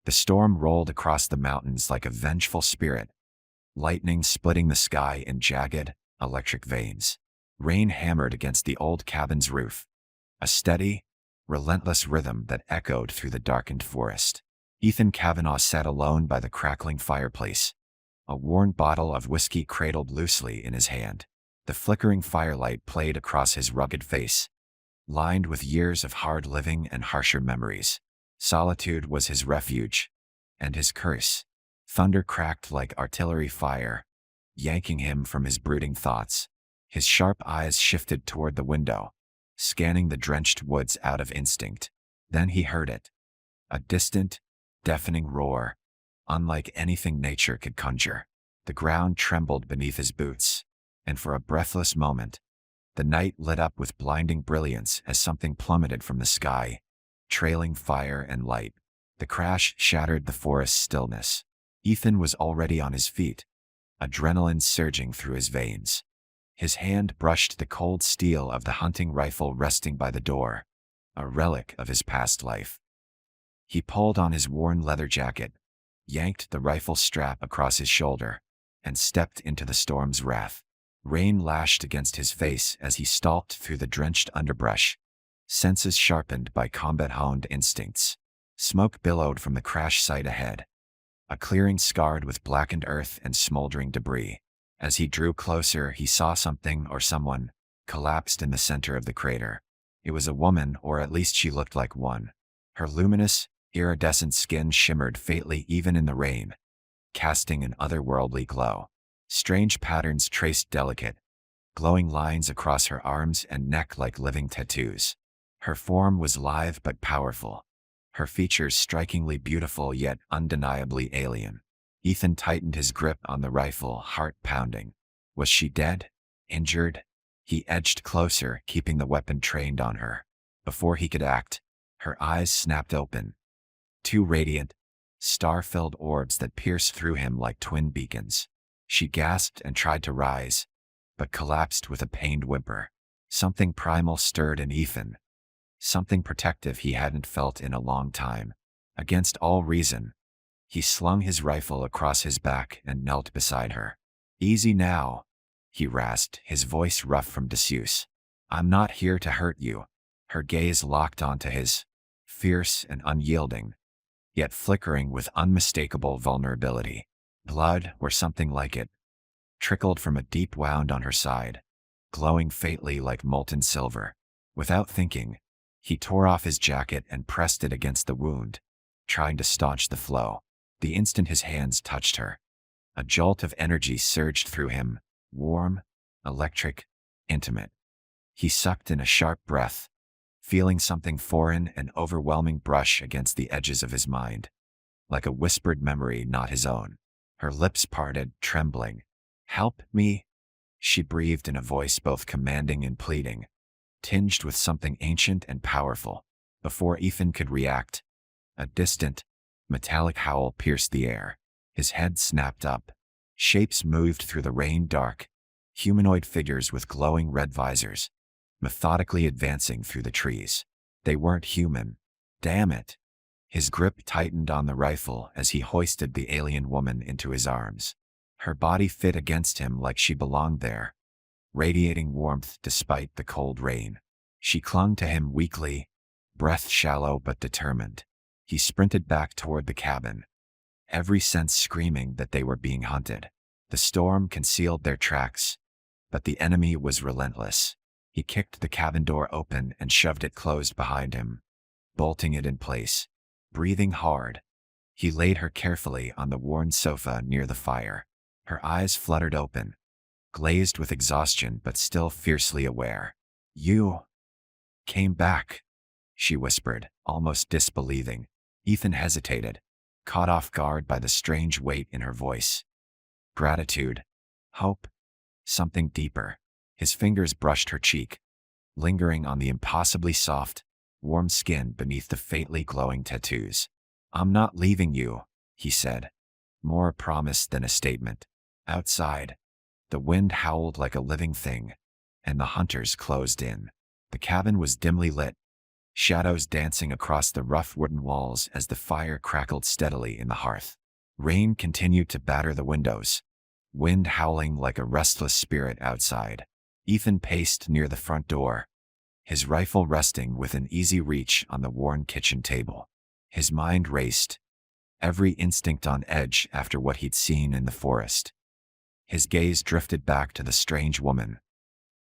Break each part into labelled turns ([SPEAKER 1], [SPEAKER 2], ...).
[SPEAKER 1] The storm rolled across the mountains like a vengeful spirit, lightning splitting the sky in jagged, electric veins. Rain hammered against the old cabin's roof, a steady, relentless rhythm that echoed through the darkened forest. Ethan Kavanaugh sat alone by the crackling fireplace, a worn bottle of whiskey cradled loosely in his hand. The flickering firelight played across his rugged face, lined with years of hard living and harsher memories. Solitude was his refuge, and his curse. Thunder cracked like artillery fire, yanking him from his brooding thoughts. His sharp eyes shifted toward the window, scanning the drenched woods out of instinct. Then he heard it. A distant, deafening roar, unlike anything nature could conjure. The ground trembled beneath his boots, and for a breathless moment, the night lit up with blinding brilliance as something plummeted from the sky, trailing fire and light. The crash shattered the forest's stillness. Ethan was already on his feet, adrenaline surging through his veins. His hand brushed the cold steel of the hunting rifle resting by the door, a relic of his past life. He pulled on his worn leather jacket, yanked the rifle strap across his shoulder, and stepped into the storm's wrath. Rain lashed against his face as he stalked through the drenched underbrush, senses sharpened by combat-honed instincts. Smoke billowed from the crash site ahead, a clearing scarred with blackened earth and smoldering debris. As he drew closer, he saw something or someone collapsed in the center of the crater. It was a woman, or at least she looked like one. Her luminous, iridescent skin shimmered faintly even in the rain, casting an otherworldly glow. Strange patterns traced delicate, glowing lines across her arms and neck like living tattoos. Her form was lithe but powerful, her features strikingly beautiful yet undeniably alien. Ethan tightened his grip on the rifle, heart pounding. Was she dead? Injured? He edged closer, keeping the weapon trained on her. Before he could act, her eyes snapped open. Two radiant, star-filled orbs that pierced through him like twin beacons. She gasped and tried to rise, but collapsed with a pained whimper. Something primal stirred in Ethan, something protective he hadn't felt in a long time. Against all reason, he slung his rifle across his back and knelt beside her. "Easy now," he rasped, his voice rough from disuse. "I'm not here to hurt you." Her gaze locked onto his, fierce and unyielding, yet flickering with unmistakable vulnerability. Blood, or something like it, trickled from a deep wound on her side, glowing faintly like molten silver. Without thinking, he tore off his jacket and pressed it against the wound, trying to staunch the flow. The instant his hands touched her, a jolt of energy surged through him, warm, electric, intimate. He sucked in a sharp breath, feeling something foreign and overwhelming brush against the edges of his mind, like a whispered memory not his own. Her lips parted, trembling. "Help me," she breathed in a voice both commanding and pleading, tinged with something ancient and powerful. Before Ethan could react, a distant, metallic howl pierced the air. His head snapped up. Shapes moved through the rain dark, humanoid figures with glowing red visors, methodically advancing through the trees. They weren't human. Damn it. His grip tightened on the rifle as he hoisted the alien woman into his arms. Her body fit against him like she belonged there, radiating warmth despite the cold rain. She clung to him weakly, breath shallow but determined. He sprinted back toward the cabin, every sense screaming that they were being hunted. The storm concealed their tracks, but the enemy was relentless. He kicked the cabin door open and shoved it closed behind him, bolting it in place. Breathing hard, he laid her carefully on the worn sofa near the fire. Her eyes fluttered open, glazed with exhaustion but still fiercely aware. "You came back," she whispered, almost disbelieving. Ethan hesitated, caught off guard by the strange weight in her voice. Gratitude, hope, something deeper. His fingers brushed her cheek, lingering on the impossibly soft, warm skin beneath the faintly glowing tattoos. "I'm not leaving you," he said, more a promise than a statement. Outside, the wind howled like a living thing, and the hunters closed in. The cabin was dimly lit, shadows dancing across the rough wooden walls as the fire crackled steadily in the hearth. Rain continued to batter the windows, wind howling like a restless spirit outside. Ethan paced near the front door, his rifle resting within easy reach on the worn kitchen table. His mind raced, every instinct on edge after what he'd seen in the forest. His gaze drifted back to the strange woman.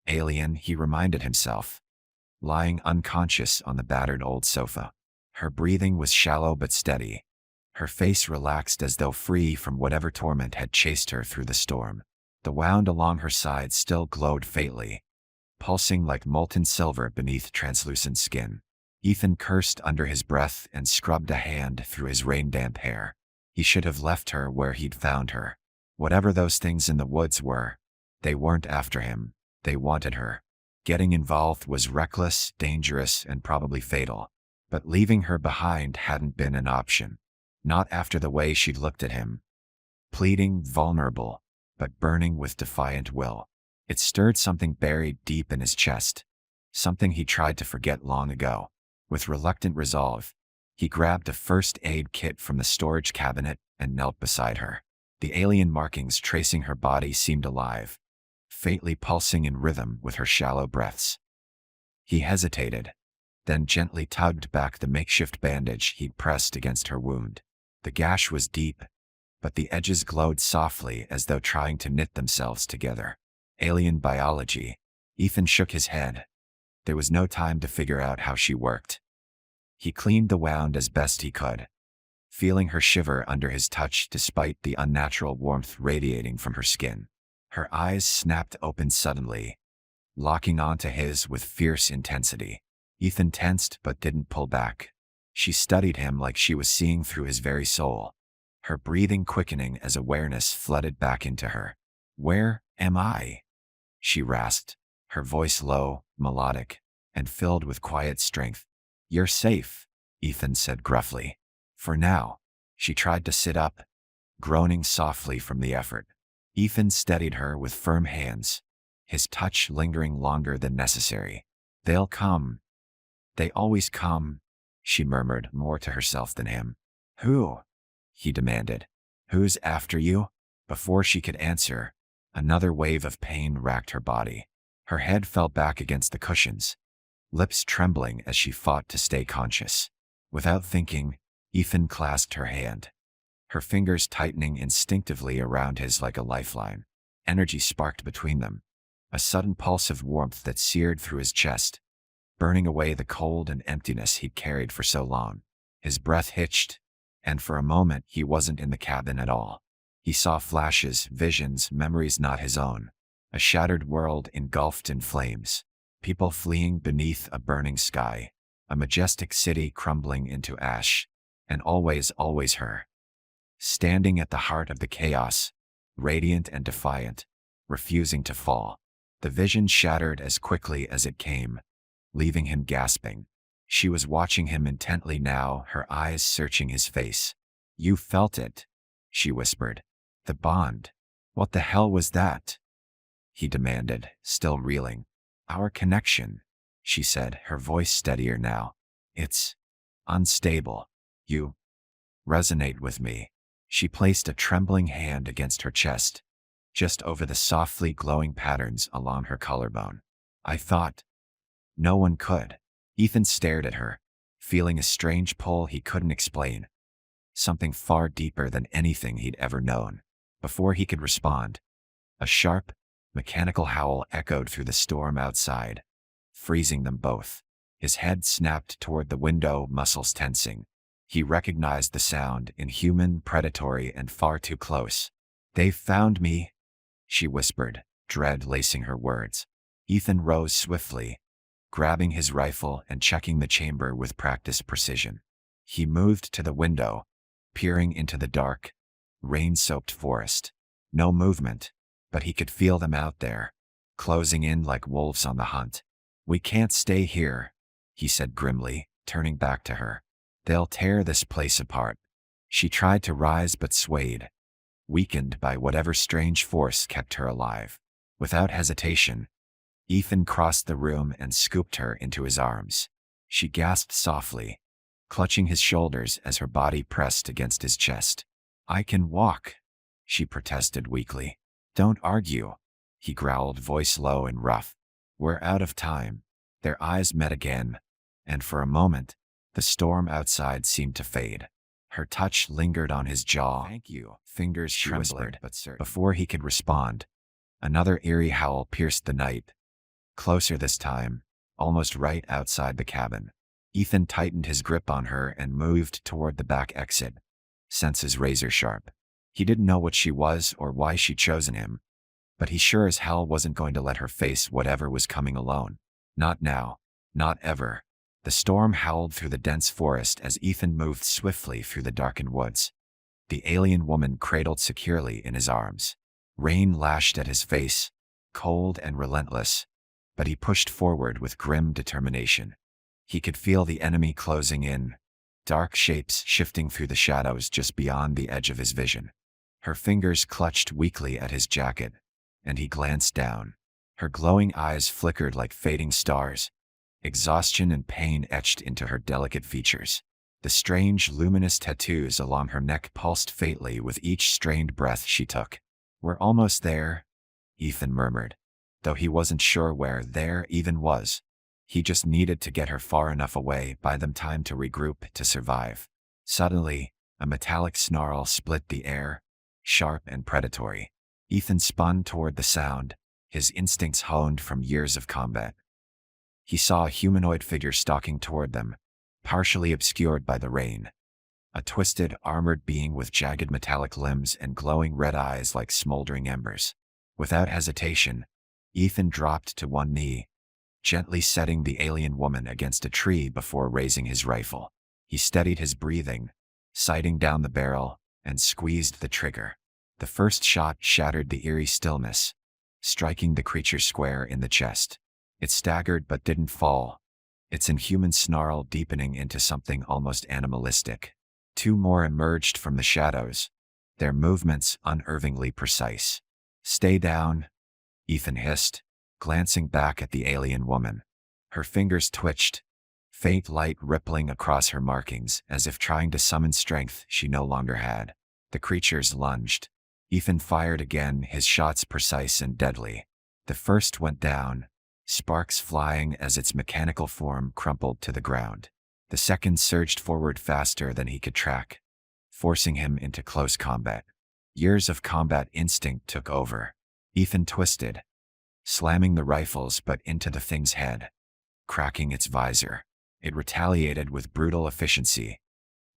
[SPEAKER 1] Alien, he reminded himself, lying unconscious on the battered old sofa. Her breathing was shallow but steady, her face relaxed as though free from whatever torment had chased her through the storm. The wound along her side still glowed faintly, pulsing like molten silver beneath translucent skin. Ethan cursed under his breath and scrubbed a hand through his rain-damp hair. He should have left her where he'd found her. Whatever those things in the woods were, they weren't after him. They wanted her. Getting involved was reckless, dangerous, and probably fatal. But leaving her behind hadn't been an option. Not after the way she'd looked at him. Pleading, vulnerable, but burning with defiant will. It stirred something buried deep in his chest. Something he tried to forget long ago. With reluctant resolve, he grabbed a first aid kit from the storage cabinet and knelt beside her. The alien markings tracing her body seemed alive, faintly pulsing in rhythm with her shallow breaths. He hesitated, then gently tugged back the makeshift bandage he'd pressed against her wound. The gash was deep, but the edges glowed softly as though trying to knit themselves together. Alien biology. Ethan shook his head. There was no time to figure out how she worked. He cleaned the wound as best he could, feeling her shiver under his touch despite the unnatural warmth radiating from her skin. Her eyes snapped open suddenly, locking onto his with fierce intensity. Ethan tensed but didn't pull back. She studied him like she was seeing through his very soul, her breathing quickening as awareness flooded back into her. "Where am I?" she rasped, her voice low, melodic, and filled with quiet strength. "You're safe," Ethan said gruffly. "For now." She tried to sit up, groaning softly from the effort. Ethan steadied her with firm hands, his touch lingering longer than necessary. "They'll come. They always come," she murmured, more to herself than him. "Who?" he demanded. "Who's after you?" Before she could answer, another wave of pain racked her body. Her head fell back against the cushions, lips trembling as she fought to stay conscious. Without thinking, Ethan clasped her hand, her fingers tightening instinctively around his like a lifeline. Energy sparked between them, a sudden pulse of warmth that seared through his chest, burning away the cold and emptiness he'd carried for so long. His breath hitched, and for a moment he wasn't in the cabin at all. He saw flashes, visions, memories not his own. A shattered world engulfed in flames, people fleeing beneath a burning sky, a majestic city crumbling into ash, and always her. Standing at the heart of the chaos, radiant and defiant, refusing to fall. The vision shattered as quickly as it came, leaving him gasping. She was watching him intently now, her eyes searching his face. "You felt it," she whispered. "The bond. What the hell was that?" he demanded, still reeling. "Our connection," she said, her voice steadier now. "It's unstable. You resonate with me." She placed a trembling hand against her chest, just over the softly glowing patterns along her collarbone. "I thought no one could." Ethan stared at her, feeling a strange pull he couldn't explain, something far deeper than anything he'd ever known. Before he could respond, a sharp, mechanical howl echoed through the storm outside, freezing them both. His head snapped toward the window, muscles tensing. He recognized the sound, inhuman, predatory, and far too close. "They've found me," she whispered, dread lacing her words. Ethan rose swiftly, grabbing his rifle and checking the chamber with practiced precision. He moved to the window, peering into the dark, rain-soaked forest. No movement, but he could feel them out there, closing in like wolves on the hunt. "We can't stay here," he said grimly, turning back to her. "They'll tear this place apart." She tried to rise but swayed, weakened by whatever strange force kept her alive. Without hesitation, Ethan crossed the room and scooped her into his arms. She gasped softly, clutching his shoulders as her body pressed against his chest. I can walk, she protested weakly. Don't argue, he growled, voice low and rough. We're out of time. Their eyes met again, and for a moment, the storm outside seemed to fade. Her touch lingered on his jaw. Thank you, fingers trembling, but certain. Before he could respond, another eerie howl pierced the night. Closer this time, almost right outside the cabin. Ethan tightened his grip on her and moved toward the back exit, senses razor sharp. He didn't know what she was or why she'd chosen him, but he sure as hell wasn't going to let her face whatever was coming alone. Not now. Not ever. The storm howled through the dense forest as Ethan moved swiftly through the darkened woods. The alien woman cradled securely in his arms. Rain lashed at his face, cold and relentless, but he pushed forward with grim determination. He could feel the enemy closing in, dark shapes shifting through the shadows just beyond the edge of his vision. Her fingers clutched weakly at his jacket, and he glanced down. Her glowing eyes flickered like fading stars. Exhaustion and pain etched into her delicate features. The strange, luminous tattoos along her neck pulsed faintly with each strained breath she took. We're almost there, Ethan murmured, though he wasn't sure where there even was. He just needed to get her far enough away, buy them time to regroup, to survive. Suddenly, a metallic snarl split the air, sharp and predatory. Ethan spun toward the sound, his instincts honed from years of combat. He saw a humanoid figure stalking toward them, partially obscured by the rain. A twisted, armored being with jagged metallic limbs and glowing red eyes like smoldering embers. Without hesitation, Ethan dropped to one knee, gently setting the alien woman against a tree before raising his rifle. He steadied his breathing, sighting down the barrel, and squeezed the trigger. The first shot shattered the eerie stillness, striking the creature square in the chest. It staggered but didn't fall, its inhuman snarl deepening into something almost animalistic. Two more emerged from the shadows, their movements unervingly precise. Stay down, Ethan hissed, glancing back at the alien woman. Her fingers twitched, faint light rippling across her markings as if trying to summon strength she no longer had. The creatures lunged. Ethan fired again, his shots precise and deadly. The first went down, sparks flying as its mechanical form crumpled to the ground. The second surged forward faster than he could track, forcing him into close combat. Years of combat instinct took over. Ethan twisted, slamming the rifles but into the thing's head, cracking its visor. It retaliated with brutal efficiency,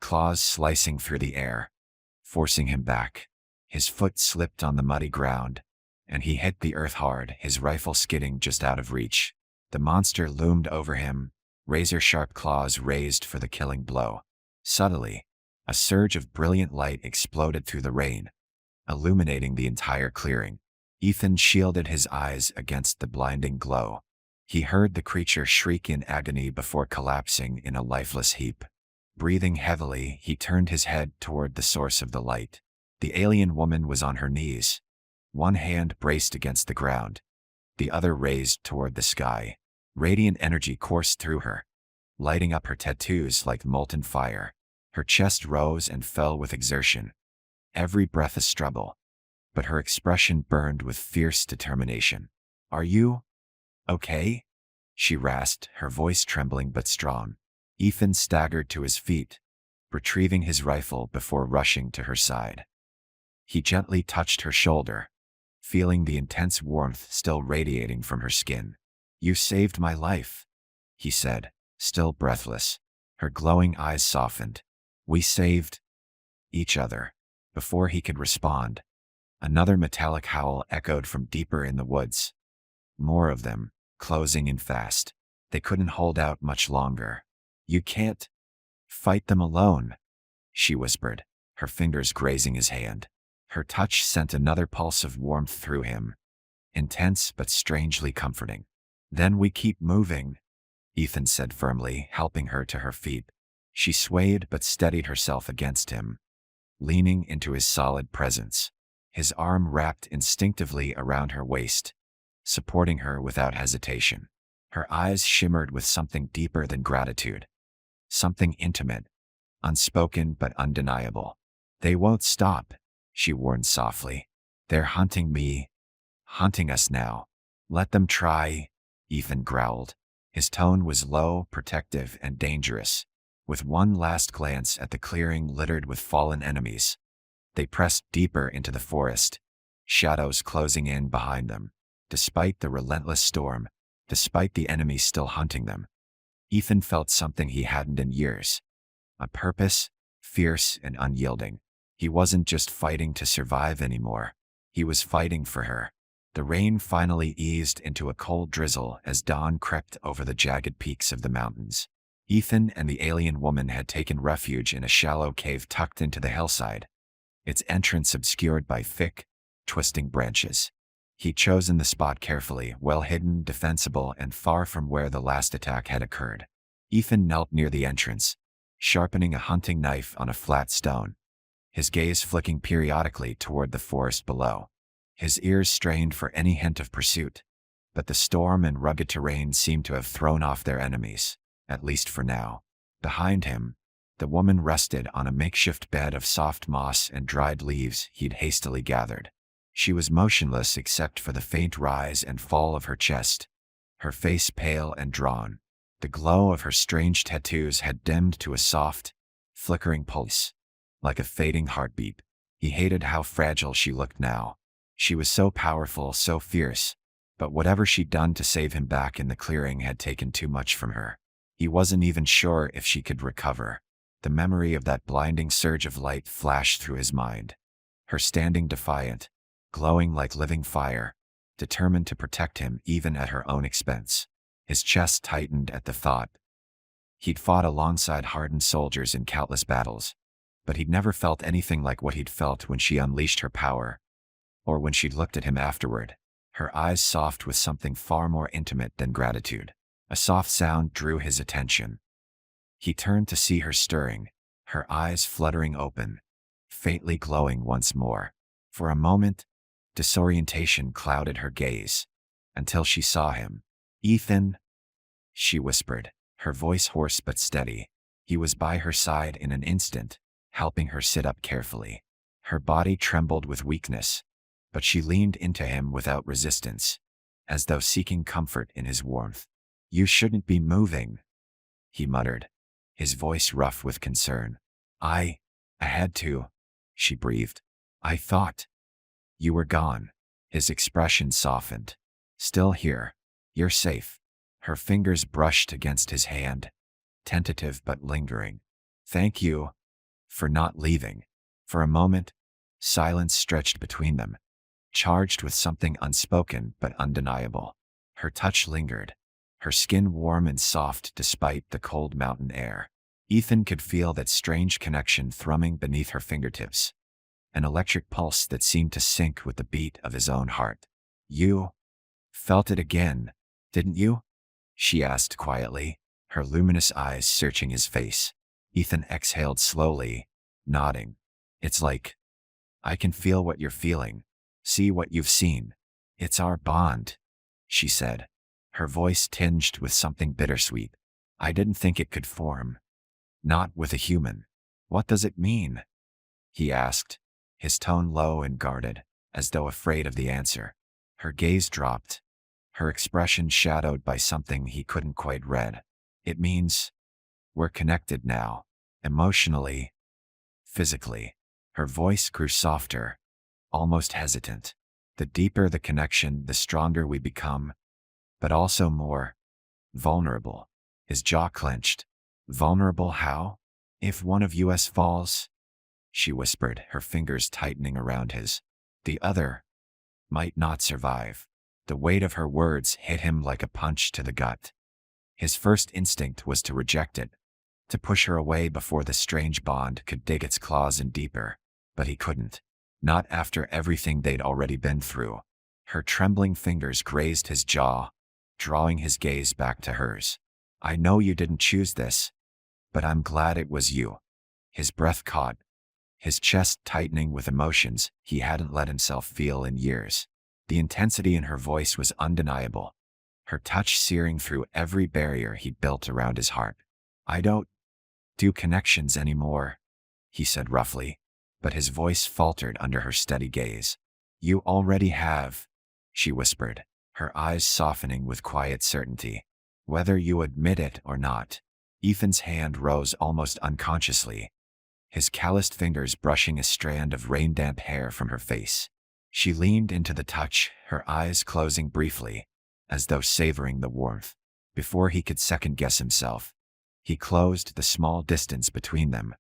[SPEAKER 1] claws slicing through the air, forcing him back. His foot slipped on the muddy ground, and he hit the earth hard, his rifle skidding just out of reach. The monster loomed over him, razor-sharp claws raised for the killing blow. Suddenly, a surge of brilliant light exploded through the rain, illuminating the entire clearing. Ethan shielded his eyes against the blinding glow. He heard the creature shriek in agony before collapsing in a lifeless heap. Breathing heavily, he turned his head toward the source of the light. The alien woman was on her knees, one hand braced against the ground, the other raised toward the sky. Radiant energy coursed through her, lighting up her tattoos like molten fire. Her chest rose and fell with exertion, every breath a struggle, but her expression burned with fierce determination. Are you okay? She rasped, her voice trembling but strong. Ethan staggered to his feet, retrieving his rifle before rushing to her side. He gently touched her shoulder, feeling the intense warmth still radiating from her skin. You saved my life, he said, still breathless. Her glowing eyes softened. We saved each other. Before he could respond, another metallic howl echoed from deeper in the woods. More of them, closing in fast. They couldn't hold out much longer. You can't fight them alone, she whispered, her fingers grazing his hand. Her touch sent another pulse of warmth through him, intense but strangely comforting. Then we keep moving, Ethan said firmly, helping her to her feet. She swayed but steadied herself against him, leaning into his solid presence. His arm wrapped instinctively around her waist, supporting her without hesitation. Her eyes shimmered with something deeper than gratitude. Something intimate, unspoken but undeniable. "They won't stop," she warned softly. "They're hunting me. Hunting us now. Let them try," Ethan growled. His tone was low, protective, and dangerous. With one last glance at the clearing littered with fallen enemies, they pressed deeper into the forest, shadows closing in behind them. Despite the relentless storm, despite the enemy still hunting them, Ethan felt something he hadn't in years. A purpose, fierce and unyielding. He wasn't just fighting to survive anymore. He was fighting for her. The rain finally eased into a cold drizzle as dawn crept over the jagged peaks of the mountains. Ethan and the alien woman had taken refuge in a shallow cave tucked into the hillside, its entrance obscured by thick, twisting branches. He'd chosen the spot carefully, well hidden, defensible, and far from where the last attack had occurred. Ethan knelt near the entrance, sharpening a hunting knife on a flat stone, his gaze flicking periodically toward the forest below. His ears strained for any hint of pursuit, but the storm and rugged terrain seemed to have thrown off their enemies, at least for now. Behind him, the woman rested on a makeshift bed of soft moss and dried leaves he'd hastily gathered. She was motionless except for the faint rise and fall of her chest, her face pale and drawn. The glow of her strange tattoos had dimmed to a soft, flickering pulse, like a fading heartbeat. He hated how fragile she looked now. She was so powerful, so fierce, but whatever she'd done to save him back in the clearing had taken too much from her. He wasn't even sure if she could recover. The memory of that blinding surge of light flashed through his mind. Her standing defiant, glowing like living fire, determined to protect him even at her own expense. His chest tightened at the thought. He'd fought alongside hardened soldiers in countless battles, but he'd never felt anything like what he'd felt when she unleashed her power, or when she'd looked at him afterward, her eyes soft with something far more intimate than gratitude. A soft sound drew his attention. He turned to see her stirring, her eyes fluttering open, faintly glowing once more. For a moment, disorientation clouded her gaze, until she saw him. "Ethan," she whispered, her voice hoarse but steady. He was by her side in an instant, helping her sit up carefully. Her body trembled with weakness, but she leaned into him without resistance, as though seeking comfort in his warmth. "You shouldn't be moving," he muttered, his voice rough with concern. I had to," she breathed. "I thought you were gone." His expression softened. "Still here. You're safe." Her fingers brushed against his hand, tentative but lingering. "Thank you for not leaving." For a moment, silence stretched between them, charged with something unspoken but undeniable. Her touch lingered, her skin warm and soft despite the cold mountain air. Ethan could feel that strange connection thrumming beneath her fingertips, an electric pulse that seemed to sync with the beat of his own heart. "You felt it again, didn't you?" she asked quietly, her luminous eyes searching his face. Ethan exhaled slowly, nodding. "It's like, I can feel what you're feeling, see what you've seen. It's our bond," she said, her voice tinged with something bittersweet. "I didn't think it could form. Not with a human." "What does it mean?" he asked, his tone low and guarded, as though afraid of the answer. Her gaze dropped, her expression shadowed by something he couldn't quite read. "It means we're connected now, emotionally, physically." Her voice grew softer, almost hesitant. "The deeper the connection, the stronger we become, but also more vulnerable." His jaw clenched. "Vulnerable how?" "If one of us falls," she whispered, her fingers tightening around his, "the other might not survive." The weight of her words hit him like a punch to the gut. His first instinct was to reject it, to push her away before the strange bond could dig its claws in deeper. But he couldn't. Not after everything they'd already been through. Her trembling fingers grazed his jaw, drawing his gaze back to hers. "I know you didn't choose this, but I'm glad it was you." His breath caught, his chest tightening with emotions he hadn't let himself feel in years. The intensity in her voice was undeniable, her touch searing through every barrier he'd built around his heart. "I don't do connections anymore," he said roughly, but his voice faltered under her steady gaze. "You already have," she whispered, her eyes softening with quiet certainty. "Whether you admit it or not." Ethan's hand rose almost unconsciously, his calloused fingers brushing a strand of rain-damp hair from her face. She leaned into the touch, her eyes closing briefly, as though savoring the warmth. Before he could second-guess himself, he closed the small distance between them,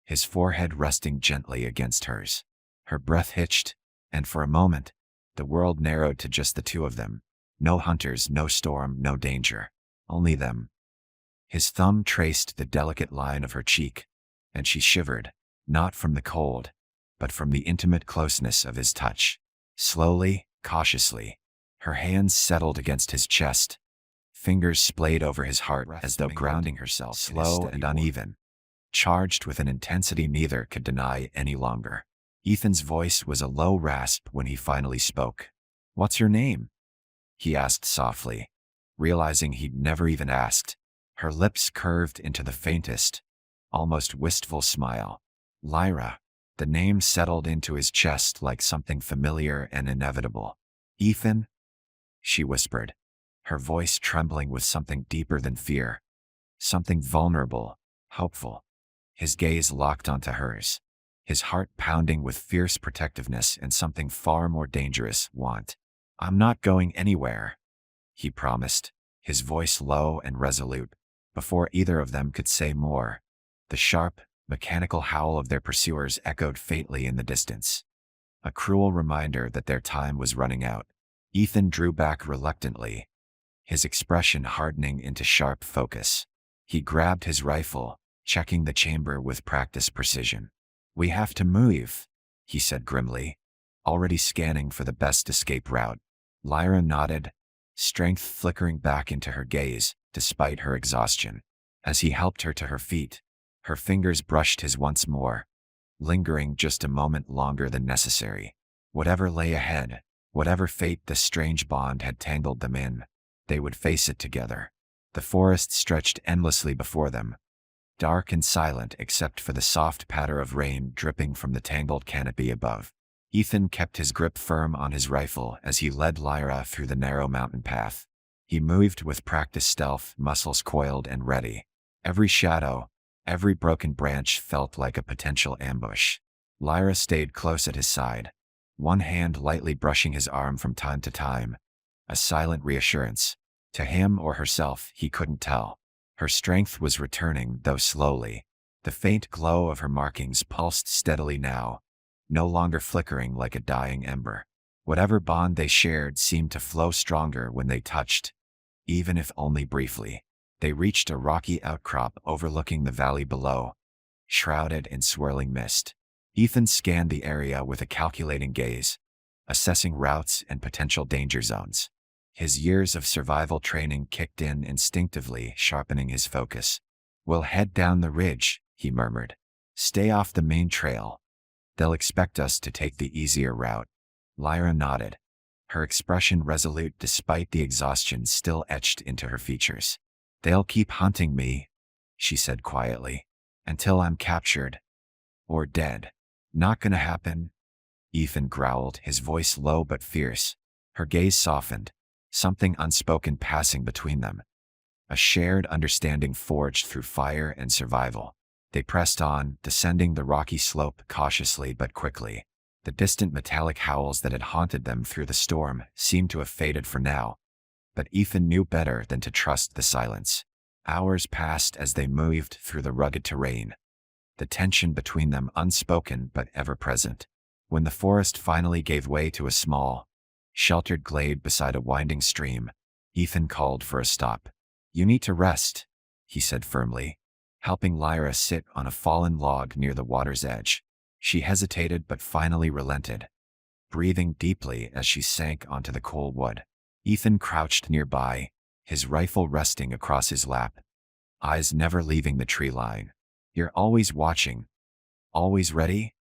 [SPEAKER 1] his forehead resting gently against hers. Her breath hitched, and for a moment, the world narrowed to just the two of them. No hunters, no storm, no danger. Only them. His thumb traced the delicate line of her cheek, and she shivered, not from the cold, but from the intimate closeness of his touch. Slowly, cautiously, her hands settled against his chest, fingers splayed over his heart as though grounding herself, slow and uneven, charged with an intensity neither could deny any longer. Ethan's voice was a low rasp when he finally spoke. "What's your name?" he asked softly, realizing he'd never even asked. Her lips curved into the faintest, almost wistful smile. "Lyra." The name settled into his chest like something familiar and inevitable. "Ethan?" she whispered, her voice trembling with something deeper than fear, something vulnerable, hopeful. His gaze locked onto hers, his heart pounding with fierce protectiveness and something far more dangerous, want. "I'm not going anywhere," he promised, his voice low and resolute. Before either of them could say more, the sharp, mechanical howl of their pursuers echoed faintly in the distance, a cruel reminder that their time was running out. Ethan drew back reluctantly, his expression hardening into sharp focus. He grabbed his rifle, checking the chamber with practiced precision. "We have to move," he said grimly, already scanning for the best escape route. Lyra nodded, strength flickering back into her gaze, despite her exhaustion. As he helped her to her feet, her fingers brushed his once more, lingering just a moment longer than necessary. Whatever lay ahead, whatever fate the strange bond had tangled them in, they would face it together. The forest stretched endlessly before them, dark and silent except for the soft patter of rain dripping from the tangled canopy above. Ethan kept his grip firm on his rifle as he led Lyra through the narrow mountain path. He moved with practiced stealth, muscles coiled and ready. Every shadow, every broken branch felt like a potential ambush. Lyra stayed close at his side, one hand lightly brushing his arm from time to time, a silent reassurance. To him or herself, he couldn't tell. Her strength was returning, though slowly. The faint glow of her markings pulsed steadily now, no longer flickering like a dying ember. Whatever bond they shared seemed to flow stronger when they touched, even if only briefly. They reached a rocky outcrop overlooking the valley below, shrouded in swirling mist. Ethan scanned the area with a calculating gaze, assessing routes and potential danger zones. His years of survival training kicked in instinctively, sharpening his focus. "We'll head down the ridge," he murmured. "Stay off the main trail. They'll expect us to take the easier route." Lyra nodded, her expression resolute despite the exhaustion still etched into her features. "They'll keep hunting me," she said quietly, "until I'm captured. Or dead." "Not gonna happen," Ethan growled, his voice low but fierce. Her gaze softened, something unspoken passing between them. A shared understanding forged through fire and survival. They pressed on, descending the rocky slope cautiously but quickly. The distant metallic howls that had haunted them through the storm seemed to have faded for now, but Ethan knew better than to trust the silence. Hours passed as they moved through the rugged terrain, the tension between them unspoken but ever present. When the forest finally gave way to a small, sheltered glade beside a winding stream, Ethan called for a stop. "You need to rest," he said firmly, helping Lyra sit on a fallen log near the water's edge. She hesitated but finally relented, breathing deeply as she sank onto the cool wood. Ethan crouched nearby, his rifle resting across his lap, eyes never leaving the tree line. "You're always watching, always ready?"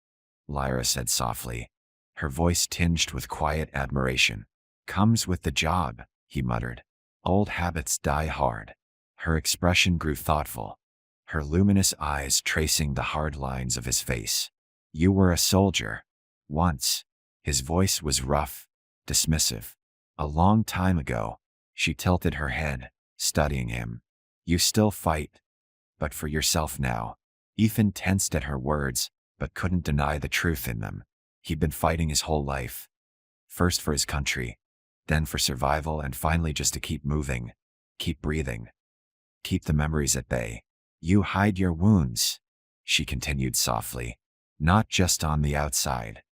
[SPEAKER 1] Lyra said softly, her voice tinged with quiet admiration. "Comes with the job," he muttered. Old habits die hard. Her expression grew thoughtful, her luminous eyes tracing the hard lines of his face. You were a soldier. Once. His voice was rough, dismissive. A long time ago. She tilted her head, studying him. You still fight. But for yourself now. Ethan tensed at her words, but couldn't deny the truth in them. He'd been fighting his whole life. First for his country, then for survival, and finally just to keep moving, keep breathing, keep the memories at bay. You hide your wounds, she continued softly, not just on the outside.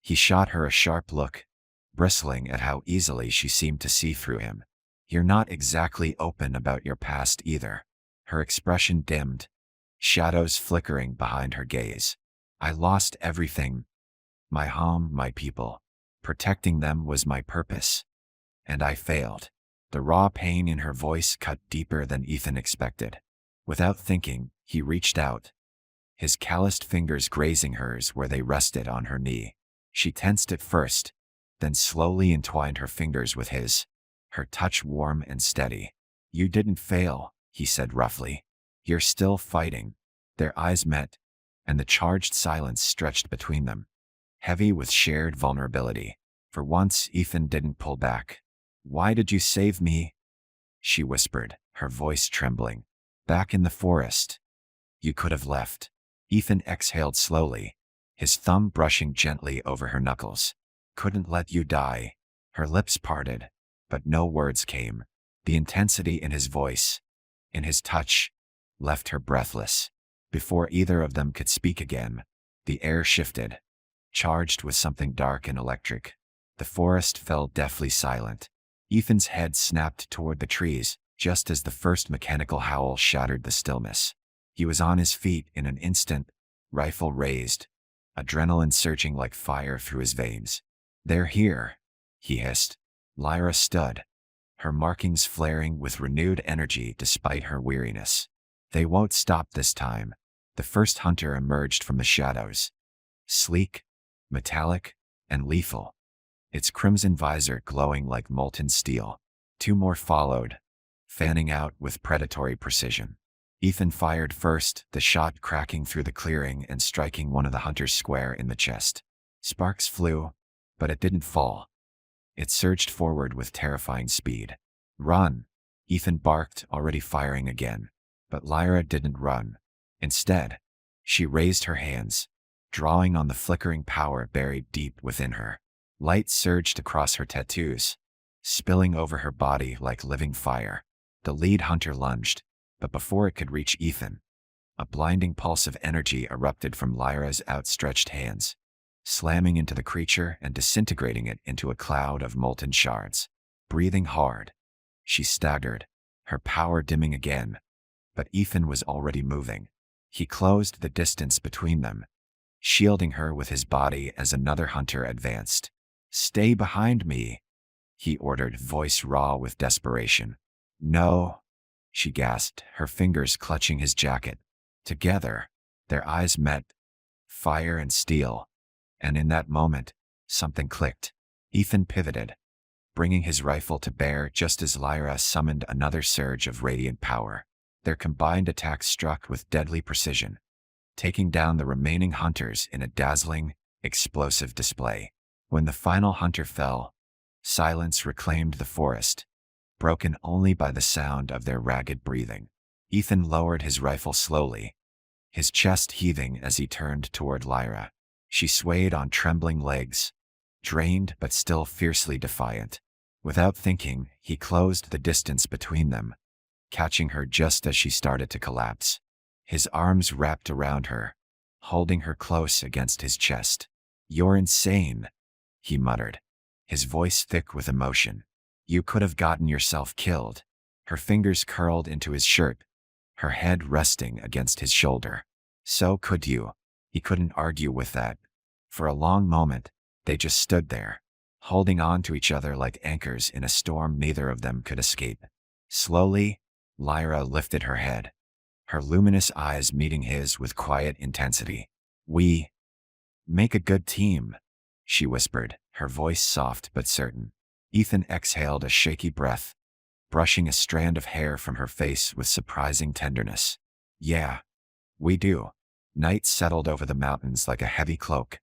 [SPEAKER 1] He shot her a sharp look, bristling at how easily she seemed to see through him. You're not exactly open about your past either. Her expression dimmed, shadows flickering behind her gaze. I lost everything. My home, my people. Protecting them was my purpose. And I failed. The raw pain in her voice cut deeper than Ethan expected. Without thinking, he reached out, his calloused fingers grazing hers where they rested on her knee. She tensed at first, then slowly entwined her fingers with his, her touch warm and steady. You didn't fail, he said roughly. You're still fighting. Their eyes met, and the charged silence stretched between them, heavy with shared vulnerability. For once, Ethan didn't pull back. Why did you save me? She whispered, her voice trembling. Back in the forest. You could have left. Ethan exhaled slowly, his thumb brushing gently over her knuckles. Couldn't let you die. Her lips parted, but no words came. The intensity in his voice, in his touch, left her breathless. Before either of them could speak again, the air shifted, charged with something dark and electric. The forest fell deathly silent. Ethan's head snapped toward the trees, just as the first mechanical howl shattered the stillness. He was on his feet in an instant, rifle raised, adrenaline surging like fire through his veins. They're here, he hissed. Lyra stood, her markings flaring with renewed energy despite her weariness. They won't stop this time. The first hunter emerged from the shadows, sleek, metallic, and lethal, its crimson visor glowing like molten steel. Two more followed, fanning out with predatory precision. Ethan fired first, the shot cracking through the clearing and striking one of the hunters square in the chest. Sparks flew, but it didn't fall. It surged forward with terrifying speed. Run! Ethan barked, already firing again. But Lyra didn't run. Instead, she raised her hands, drawing on the flickering power buried deep within her. Light surged across her tattoos, spilling over her body like living fire. The lead hunter lunged, but before it could reach Ethan, a blinding pulse of energy erupted from Lyra's outstretched hands, slamming into the creature and disintegrating it into a cloud of molten shards. Breathing hard, she staggered, her power dimming again, but Ethan was already moving. He closed the distance between them, shielding her with his body as another hunter advanced. Stay behind me, he ordered, voice raw with desperation. No, she gasped, her fingers clutching his jacket. Together, their eyes met, fire and steel, and in that moment, something clicked. Ethan pivoted, bringing his rifle to bear just as Lyra summoned another surge of radiant power. Their combined attacks struck with deadly precision, taking down the remaining hunters in a dazzling, explosive display. When the final hunter fell, silence reclaimed the forest, broken only by the sound of their ragged breathing. Ethan lowered his rifle slowly, his chest heaving as he turned toward Lyra. She swayed on trembling legs, drained but still fiercely defiant. Without thinking, he closed the distance between them, catching her just as she started to collapse. His arms wrapped around her, holding her close against his chest. You're insane, he muttered, his voice thick with emotion. You could have gotten yourself killed. Her fingers curled into his shirt, her head resting against his shoulder. So could you. He couldn't argue with that. For a long moment, they just stood there, holding on to each other like anchors in a storm neither of them could escape. Slowly, Lyra lifted her head, her luminous eyes meeting his with quiet intensity. We make a good team, she whispered, her voice soft but certain. Ethan exhaled a shaky breath, brushing a strand of hair from her face with surprising tenderness. Yeah, we do. Night settled over the mountains like a heavy cloak,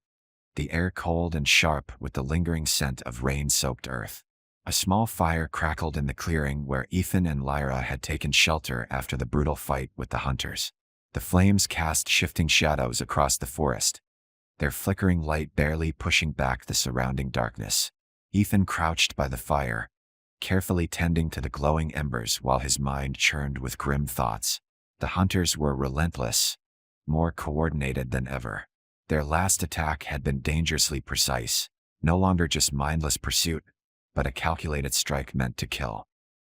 [SPEAKER 1] the air cold and sharp with the lingering scent of rain-soaked earth. A small fire crackled in the clearing where Ethan and Lyra had taken shelter after the brutal fight with the hunters. The flames cast shifting shadows across the forest, their flickering light barely pushing back the surrounding darkness. Ethan crouched by the fire, carefully tending to the glowing embers while his mind churned with grim thoughts. The hunters were relentless, more coordinated than ever. Their last attack had been dangerously precise, no longer just mindless pursuit, but a calculated strike meant to kill.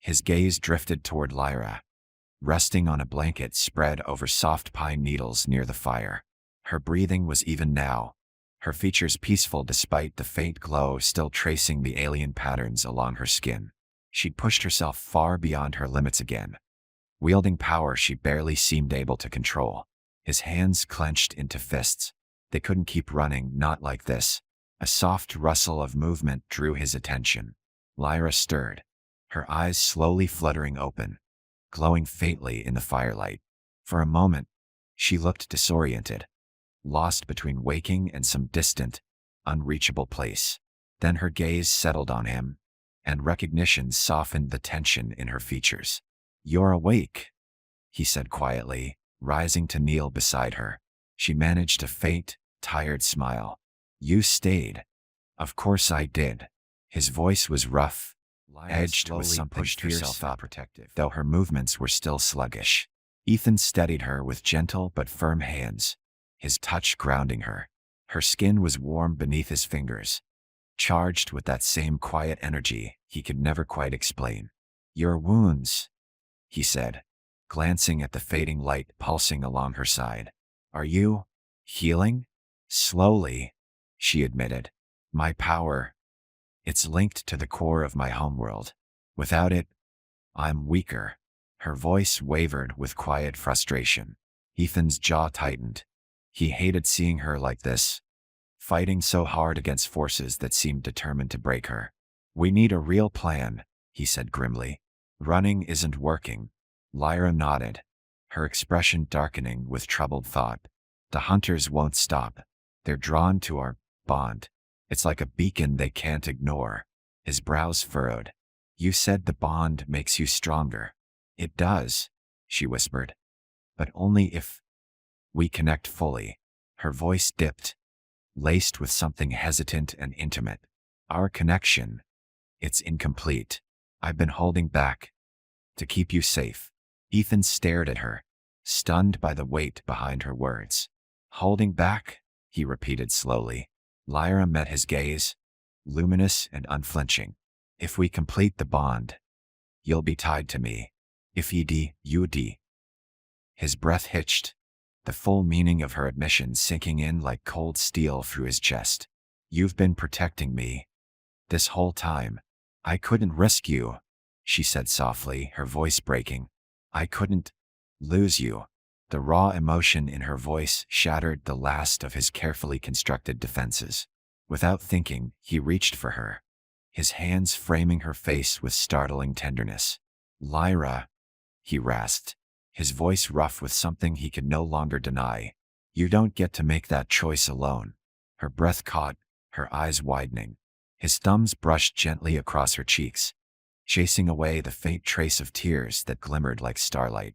[SPEAKER 1] His gaze drifted toward Lyra, resting on a blanket spread over soft pine needles near the fire. Her breathing was even now, her features peaceful despite the faint glow still tracing the alien patterns along her skin. She'd pushed herself far beyond her limits again, wielding power she barely seemed able to control. His hands clenched into fists. They couldn't keep running, not like this. A soft rustle of movement drew his attention. Lyra stirred, her eyes slowly fluttering open, glowing faintly in the firelight. For a moment, she looked disoriented, lost between waking and some distant, unreachable place. Then her gaze settled on him, and recognition softened the tension in her features. "You're awake," he said quietly, rising to kneel beside her. She managed a faint, tired smile. "You stayed." "Of course I did." His voice was rough, edged with something fierce, though her movements were still sluggish. Ethan steadied her with gentle but firm hands, his touch grounding her. Her skin was warm beneath his fingers, charged with that same quiet energy he could never quite explain. "Your wounds," he said, glancing at the fading light pulsing along her side. "Are you healing?" "Slowly," she admitted. "My power, it's linked to the core of my homeworld. Without it, I'm weaker." Her voice wavered with quiet frustration. Ethan's jaw tightened. He hated seeing her like this, fighting so hard against forces that seemed determined to break her. "We need a real plan," he said grimly. "Running isn't working." Lyra nodded, her expression darkening with troubled thought. "The hunters won't stop. They're drawn to our bond. It's like a beacon they can't ignore." His brows furrowed. "You said the bond makes you stronger." "It does," she whispered. "But only if we connect fully." Her voice dipped, laced with something hesitant and intimate. "Our connection, it's incomplete. I've been holding back to keep you safe." Ethan stared at her, stunned by the weight behind her words. "Holding back?" he repeated slowly. Lyra met his gaze, luminous and unflinching. "If we complete the bond, you'll be tied to me. If you d." His breath hitched, the full meaning of her admission sinking in like cold steel through his chest. "You've been protecting me this whole time. I couldn't risk you," she said softly, her voice breaking. "I couldn't lose you." The raw emotion in her voice shattered the last of his carefully constructed defenses. Without thinking, he reached for her, his hands framing her face with startling tenderness. "Lyra," he rasped, his voice rough with something he could no longer deny. "You don't get to make that choice alone." Her breath caught, her eyes widening. His thumbs brushed gently across her cheeks, chasing away the faint trace of tears that glimmered like starlight.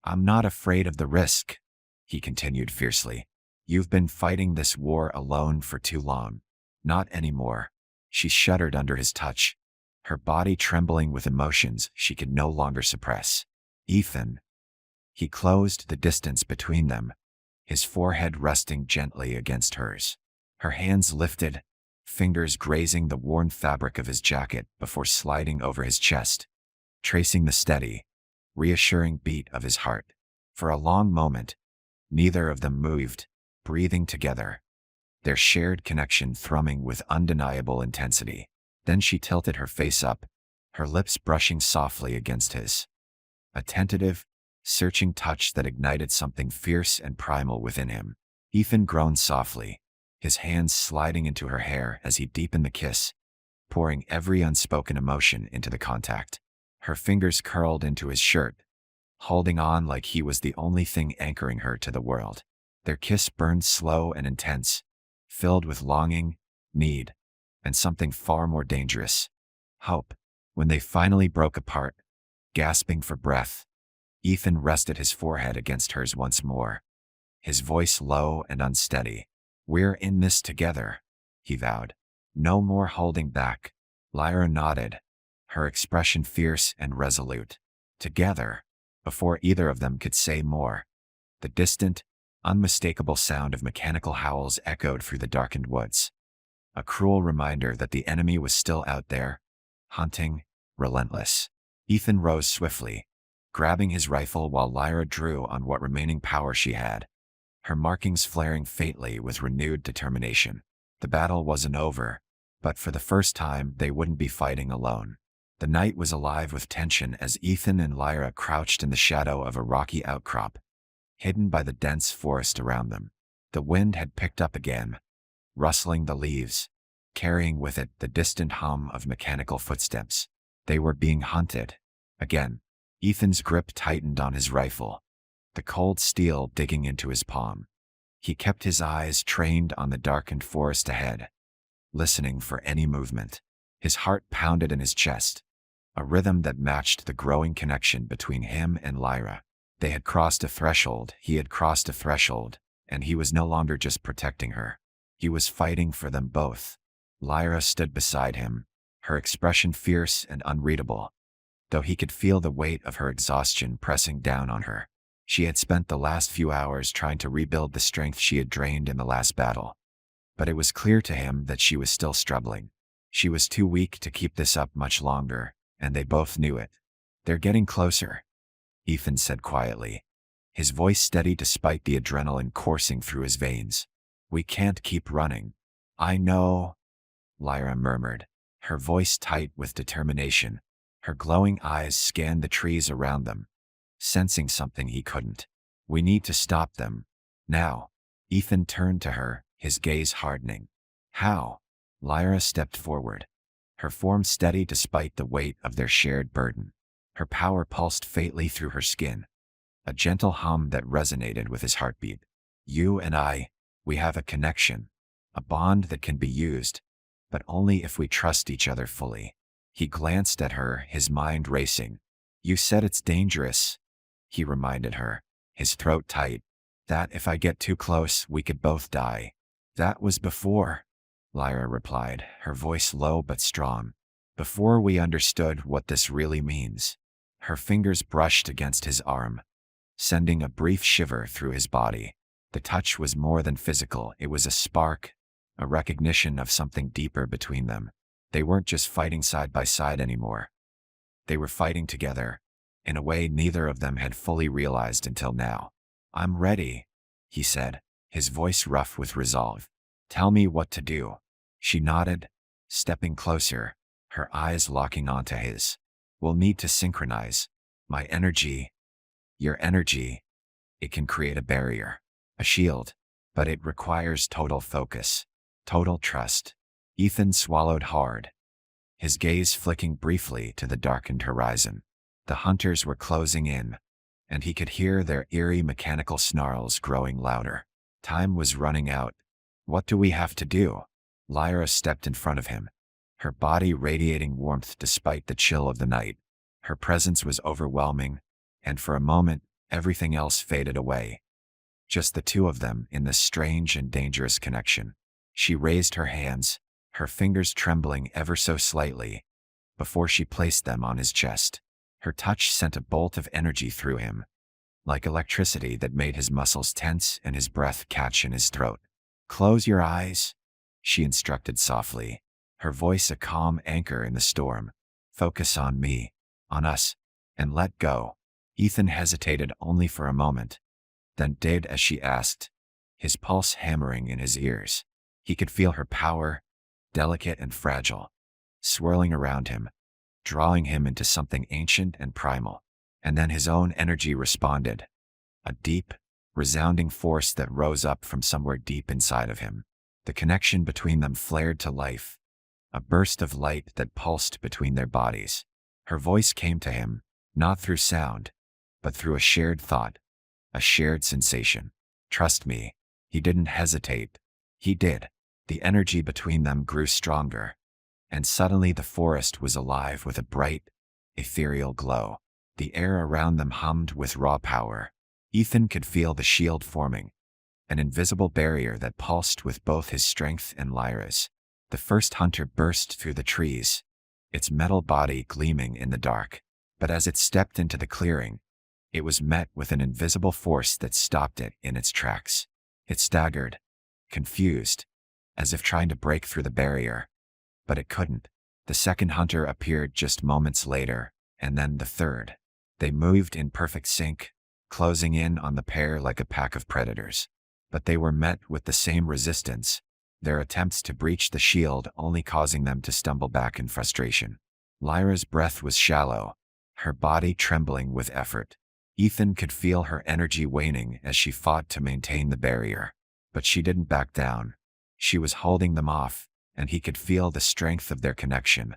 [SPEAKER 1] "I'm not afraid of the risk," he continued fiercely. "You've been fighting this war alone for too long. Not anymore." She shuddered under his touch, her body trembling with emotions she could no longer suppress. "Ethan." He closed the distance between them, his forehead resting gently against hers. Her hands lifted, fingers grazing the worn fabric of his jacket before sliding over his chest, tracing the steady, reassuring beat of his heart. For a long moment, neither of them moved, breathing together, their shared connection thrumming with undeniable intensity. Then she tilted her face up, her lips brushing softly against his. A tentative, searching touch that ignited something fierce and primal within him. Ethan groaned softly, his hands sliding into her hair as he deepened the kiss, pouring every unspoken emotion into the contact. Her fingers curled into his shirt, holding on like he was the only thing anchoring her to the world. Their kiss burned slow and intense, filled with longing, need, and something far more dangerous, hope. When they finally broke apart, gasping for breath, Ethan rested his forehead against hers once more, his voice low and unsteady. "We're in this together," he vowed. "No more holding back." Lyra nodded, her expression fierce and resolute. Together. Before either of them could say more, the distant, unmistakable sound of mechanical howls echoed through the darkened woods. A cruel reminder that the enemy was still out there, hunting, relentless. Ethan rose swiftly, grabbing his rifle while Lyra drew on what remaining power she had, her markings flaring faintly with renewed determination. The battle wasn't over, but for the first time they wouldn't be fighting alone. The night was alive with tension as Ethan and Lyra crouched in the shadow of a rocky outcrop, hidden by the dense forest around them. The wind had picked up again, rustling the leaves, carrying with it the distant hum of mechanical footsteps. They were being hunted. Again, Ethan's grip tightened on his rifle, the cold steel digging into his palm. He kept his eyes trained on the darkened forest ahead, listening for any movement. His heart pounded in his chest, a rhythm that matched the growing connection between him and Lyra. They had crossed a threshold, he had crossed a threshold, and he was no longer just protecting her. He was fighting for them both. Lyra stood beside him, her expression fierce and unreadable, though he could feel the weight of her exhaustion pressing down on her. She had spent the last few hours trying to rebuild the strength she had drained in the last battle. But it was clear to him that she was still struggling. She was too weak to keep this up much longer, and they both knew it. "They're getting closer," Ethan said quietly, his voice steady despite the adrenaline coursing through his veins. "We can't keep running." "I know," Lyra murmured, her voice tight with determination. Her glowing eyes scanned the trees around them, sensing something he couldn't. "We need to stop them. Now." Ethan turned to her, his gaze hardening. "How?" Lyra stepped forward, her form steady despite the weight of their shared burden. Her power pulsed faintly through her skin, a gentle hum that resonated with his heartbeat. "You and I, we have a connection, a bond that can be used, but only if we trust each other fully." He glanced at her, his mind racing. "You said it's dangerous," he reminded her, his throat tight. "That if I get too close, we could both die." "That was before," Lyra replied, her voice low but strong. "Before we understood what this really means." Her fingers brushed against his arm, sending a brief shiver through his body. The touch was more than physical, it was a spark, a recognition of something deeper between them. They weren't just fighting side by side anymore. They were fighting together, in a way neither of them had fully realized until now. "I'm ready," he said, his voice rough with resolve. "Tell me what to do." She nodded, stepping closer, her eyes locking onto his. "We'll need to synchronize. My energy, your energy, it can create a barrier, a shield, but it requires total focus, total trust." Ethan swallowed hard, his gaze flicking briefly to the darkened horizon. The hunters were closing in, and he could hear their eerie mechanical snarls growing louder. Time was running out. "What do we have to do?" Lyra stepped in front of him, her body radiating warmth despite the chill of the night. Her presence was overwhelming, and for a moment, everything else faded away. Just the two of them in this strange and dangerous connection. She raised her hands, her fingers trembling ever so slightly, before she placed them on his chest. Her touch sent a bolt of energy through him, like electricity that made his muscles tense and his breath catch in his throat. "Close your eyes," she instructed softly, her voice a calm anchor in the storm. "Focus on me, on us, and let go." Ethan hesitated only for a moment, then did as she asked, his pulse hammering in his ears. He could feel her power, delicate and fragile, swirling around him, drawing him into something ancient and primal. And then his own energy responded, a deep, resounding force that rose up from somewhere deep inside of him. The connection between them flared to life, a burst of light that pulsed between their bodies. Her voice came to him, not through sound, but through a shared thought, a shared sensation. Trust me. He didn't hesitate. He did. The energy between them grew stronger, and suddenly the forest was alive with a bright, ethereal glow. The air around them hummed with raw power. Ethan could feel the shield forming, an invisible barrier that pulsed with both his strength and Lyra's. The first hunter burst through the trees, its metal body gleaming in the dark. But as it stepped into the clearing, it was met with an invisible force that stopped it in its tracks. It staggered, confused, as if trying to break through the barrier. But it couldn't. The second hunter appeared just moments later, and then the third. They moved in perfect sync, closing in on the pair like a pack of predators. But they were met with the same resistance, their attempts to breach the shield only causing them to stumble back in frustration. Lyra's breath was shallow, her body trembling with effort. Ethan could feel her energy waning as she fought to maintain the barrier. But she didn't back down. She was holding them off, and he could feel the strength of their connection,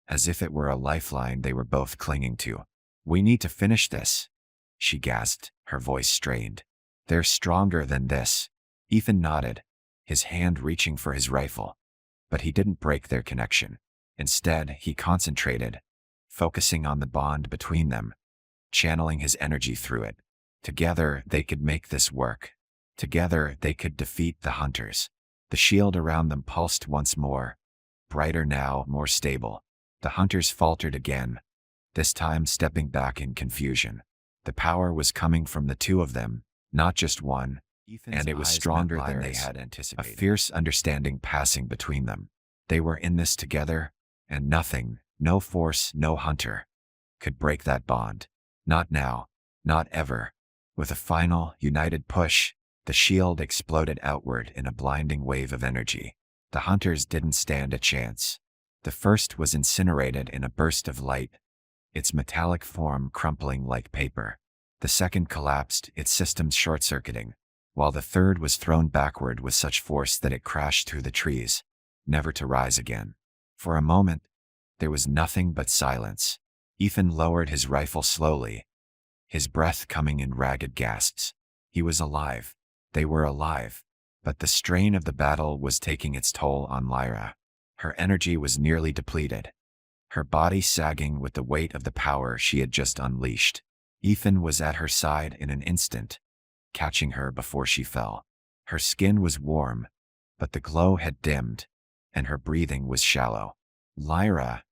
[SPEAKER 1] as if it were a lifeline they were both clinging to. "We need to finish this," she gasped, her voice strained. "They're stronger than this." Ethan nodded, his hand reaching for his rifle. But he didn't break their connection. Instead, he concentrated, focusing on the bond between them, channeling his energy through it. Together, they could make this work. Together, they could defeat the hunters. The shield around them pulsed once more, brighter now, more stable. The hunters faltered again, this time stepping back in confusion. The power was coming from the two of them, not just one, and it was stronger than they had anticipated. A fierce understanding passing between them. They were in this together, and nothing, no force, no hunter, could break that bond. Not now, not ever. With a final, united push, the shield exploded outward in a blinding wave of energy. The hunters didn't stand a chance. The first was incinerated in a burst of light, its metallic form crumpling like paper. The second collapsed, its systems short-circuiting, while the third was thrown backward with such force that it crashed through the trees, never to rise again. For a moment, there was nothing but silence. Ethan lowered his rifle slowly, his breath coming in ragged gasps. He was alive. They were alive. But the strain of the battle was taking its toll on Lyra. Her energy was nearly depleted, her body sagging with the weight of the power she had just unleashed. Ethan was at her side in an instant, catching her before she fell. Her skin was warm, but the glow had dimmed, and her breathing was shallow. "Lyra,"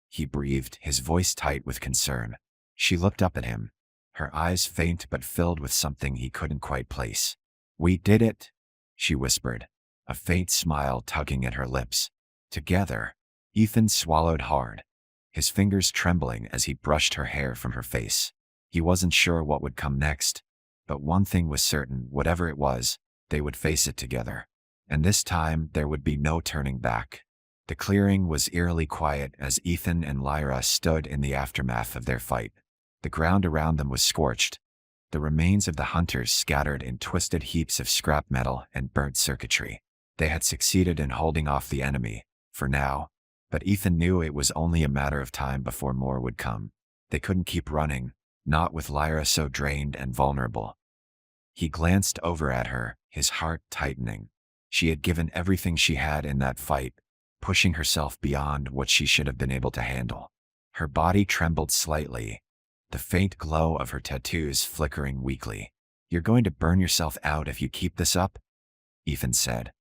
[SPEAKER 1] he breathed, his voice tight with concern. She looked up at him, her eyes faint but filled with something he couldn't quite place. "We did it," she whispered, a faint smile tugging at her lips. Together. Ethan swallowed hard, his fingers trembling as he brushed her hair from her face. He wasn't sure what would come next, but one thing was certain: whatever it was, they would face it together. And this time, there would be no turning back. The clearing was eerily quiet as Ethan and Lyra stood in the aftermath of their fight. The ground around them was scorched, the remains of the hunters scattered in twisted heaps of scrap metal and burnt circuitry. They had succeeded in holding off the enemy, for now, but Ethan knew it was only a matter of time before more would come. They couldn't keep running, not with Lyra so drained and vulnerable. He glanced over at her, his heart tightening. She had given everything she had in that fight, pushing herself beyond what she should have been able to handle. Her body trembled slightly, the faint glow of her tattoos flickering weakly. "You're going to burn yourself out if you keep this up," Ethan said,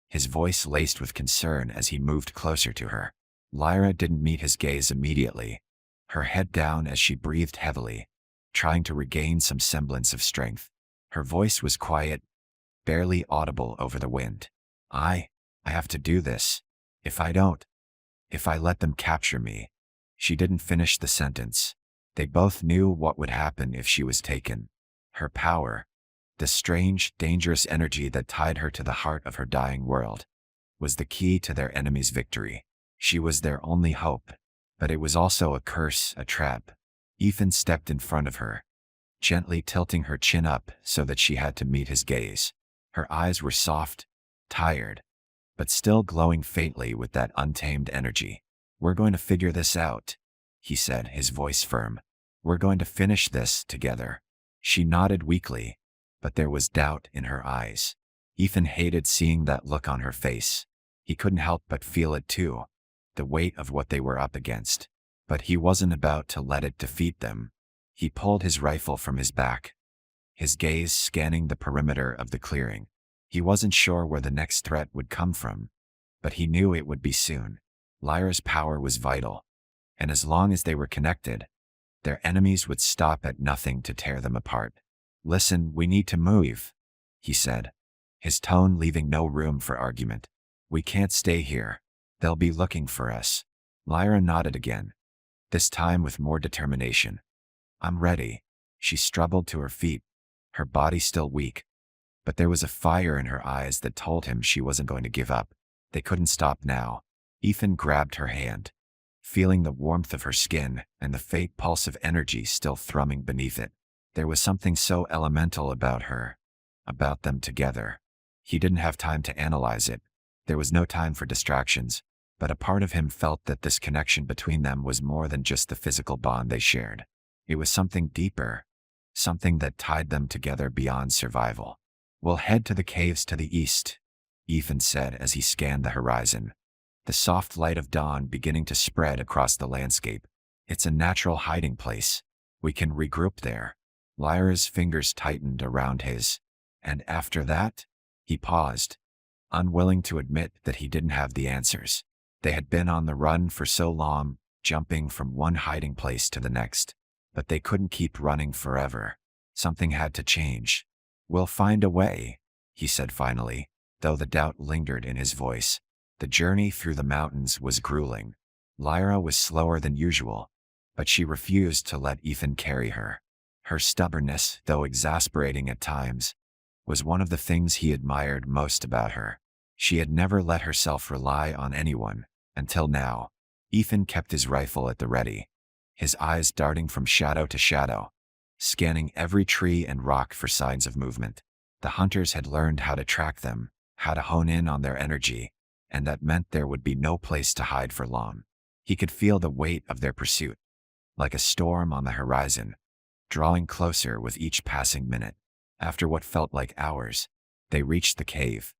[SPEAKER 1] his voice laced with concern as he moved closer to her. Lyra didn't meet his gaze immediately, her head down as she breathed heavily, trying to regain some semblance of strength. Her voice was quiet, barely audible over the wind. I have to do this. If I let them capture me." She didn't finish the sentence. They both knew what would happen if she was taken. Her power, the strange, dangerous energy that tied her to the heart of her dying world, was the key to their enemy's victory. She was their only hope, but it was also a curse, a trap. Ethan stepped in front of her, gently tilting her chin up so that she had to meet his gaze. Her eyes were soft, tired, but still glowing faintly with that untamed energy. "We're going to figure this out," he said, his voice firm. We're going to finish this together. She nodded weakly, but there was doubt in her eyes. Ethan hated seeing that look on her face. He couldn't help but feel it too, the weight of what they were up against. But he wasn't about to let it defeat them. He pulled his rifle from his back, his gaze scanning the perimeter of the clearing. He wasn't sure where the next threat would come from, but he knew it would be soon. Lyra's power was vital, and as long as they were connected, their enemies would stop at nothing to tear them apart. Listen, we need to move, he said, his tone leaving no room for argument. We can't stay here. They'll be looking for us. Lyra nodded again, this time with more determination. I'm ready. She struggled to her feet, her body still weak, but there was a fire in her eyes that told him she wasn't going to give up. They couldn't stop now. Ethan grabbed her hand, feeling the warmth of her skin and the faint pulse of energy still thrumming beneath it. There was something so elemental about her, about them together. He didn't have time to analyze it. There was no time for distractions, but a part of him felt that this connection between them was more than just the physical bond they shared. It was something deeper, something that tied them together beyond survival. We'll head to the caves to the east, Ethan said as he scanned the horizon, the soft light of dawn beginning to spread across the landscape. It's a natural hiding place. We can regroup there. Lyra's fingers tightened around his, and after that, he paused, unwilling to admit that he didn't have the answers. They had been on the run for so long, jumping from one hiding place to the next, but they couldn't keep running forever. Something had to change. We'll find a way, he said finally, though the doubt lingered in his voice. The journey through the mountains was grueling. Lyra was slower than usual, but she refused to let Ethan carry her. Her stubbornness, though exasperating at times, was one of the things he admired most about her. She had never let herself rely on anyone, until now. Ethan kept his rifle at the ready, his eyes darting from shadow to shadow, scanning every tree and rock for signs of movement. The hunters had learned how to track them, how to hone in on their energy, and that meant there would be no place to hide for long. He could feel the weight of their pursuit, like a storm on the horizon, drawing closer with each passing minute. After what felt like hours, they reached the cave,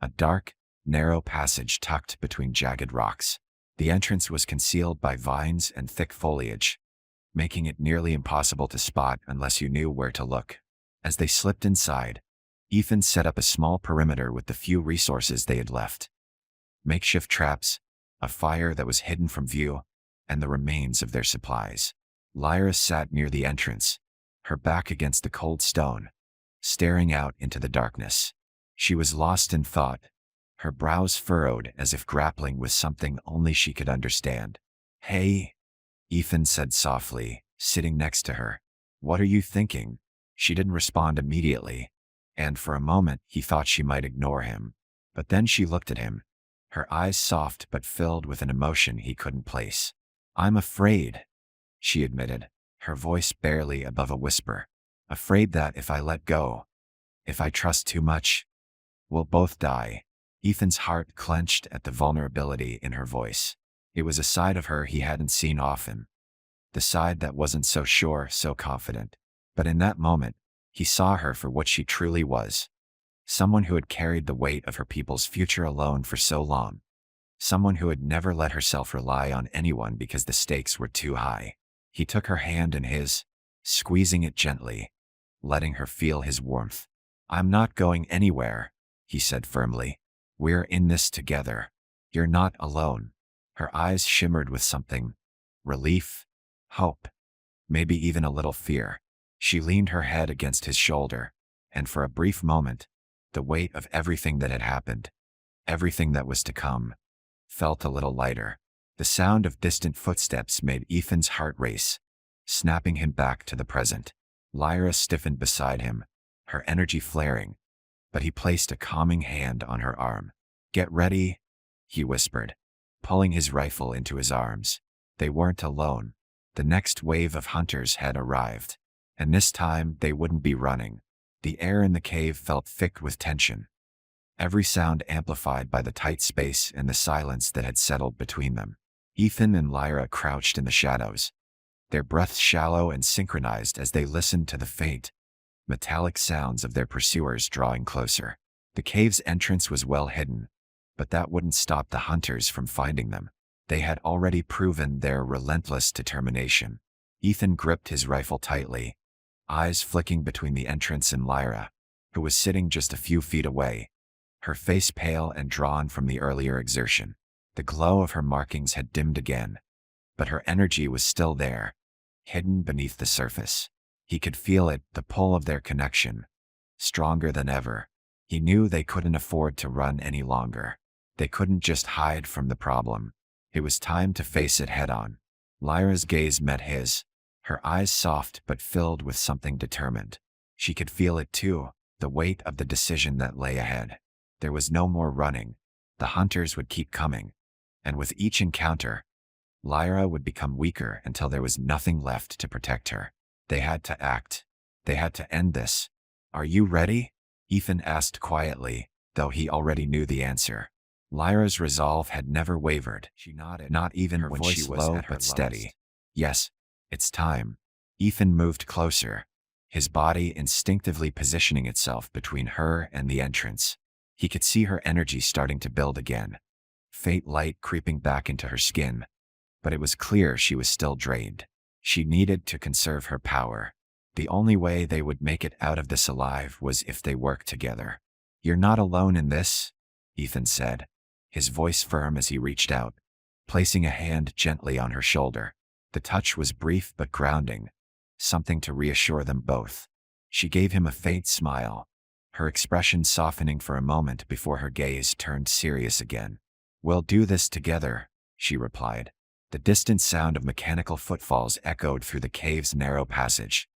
[SPEAKER 1] a dark, narrow passage tucked between jagged rocks. The entrance was concealed by vines and thick foliage, making it nearly impossible to spot unless you knew where to look. As they slipped inside, Ethan set up a small perimeter with the few resources they had left. Makeshift traps, a fire that was hidden from view, and the remains of their supplies. Lyra sat near the entrance, her back against the cold stone, staring out into the darkness. She was lost in thought, her brows furrowed as if grappling with something only she could understand. Hey, Ethan said softly, sitting next to her. What are you thinking? She didn't respond immediately, and for a moment he thought she might ignore him. But then she looked at him, her eyes soft but filled with an emotion he couldn't place. I'm afraid, she admitted, her voice barely above a whisper. Afraid that if I let go, if I trust too much, we'll both die. Ethan's heart clenched at the vulnerability in her voice. It was a side of her he hadn't seen often, the side that wasn't so sure, so confident. But in that moment, he saw her for what she truly was. Someone who had carried the weight of her people's future alone for so long. Someone who had never let herself rely on anyone because the stakes were too high. He took her hand in his, squeezing it gently, letting her feel his warmth. I'm not going anywhere, he said firmly. We're in this together. You're not alone. Her eyes shimmered with something. Relief, hope, maybe even a little fear. She leaned her head against his shoulder, and for a brief moment, the weight of everything that had happened, everything that was to come, felt a little lighter. The sound of distant footsteps made Ethan's heart race, snapping him back to the present. Lyra stiffened beside him, her energy flaring, but he placed a calming hand on her arm. Get ready, he whispered, pulling his rifle into his arms. They weren't alone. The next wave of hunters had arrived, and this time they wouldn't be running. The air in the cave felt thick with tension, every sound amplified by the tight space and the silence that had settled between them. Ethan and Lyra crouched in the shadows, their breaths shallow and synchronized as they listened to the faint, metallic sounds of their pursuers drawing closer. The cave's entrance was well hidden, but that wouldn't stop the hunters from finding them. They had already proven their relentless determination. Ethan gripped his rifle tightly, eyes flicking between the entrance and Lyra, who was sitting just a few feet away, her face pale and drawn from the earlier exertion. The glow of her markings had dimmed again, but her energy was still there, hidden beneath the surface. He could feel it, the pull of their connection, stronger than ever. He knew they couldn't afford to run any longer. They couldn't just hide from the problem. It was time to face it head-on. Lyra's gaze met his, her eyes soft but filled with something determined. She could feel it too, the weight of the decision that lay ahead. There was no more running. The hunters would keep coming, and with each encounter, Lyra would become weaker until there was nothing left to protect her. They had to act. They had to end this. "Are you ready?" Ethan asked quietly, though he already knew the answer. Lyra's resolve had never wavered. She nodded, not even when she was low but steady. "Yes, it's time." Ethan moved closer, his body instinctively positioning itself between her and the entrance. He could see her energy starting to build again, faint light creeping back into her skin, but it was clear she was still drained. She needed to conserve her power. The only way they would make it out of this alive was if they worked together. "You're not alone in this," Ethan said, his voice firm as he reached out, placing a hand gently on her shoulder. The touch was brief but grounding, something to reassure them both. She gave him a faint smile, her expression softening for a moment before her gaze turned serious again. "We'll do this together," she replied. The distant sound of mechanical footfalls echoed through the cave's narrow passage,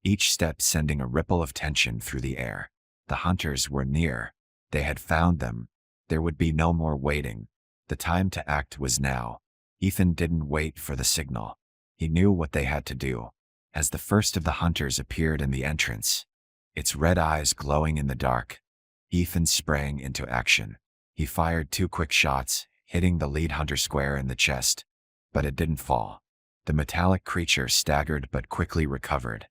[SPEAKER 1] each step sending a ripple of tension through the air. The hunters were near. They had found them. There would be no more waiting. The time to act was now. Ethan didn't wait for the signal. He knew what they had to do. As the first of the hunters appeared in the entrance, its red eyes glowing in the dark, Ethan sprang into action. He fired 2 quick shots, hitting the lead hunter square in the chest, but it didn't fall. The metallic creature staggered but quickly recovered,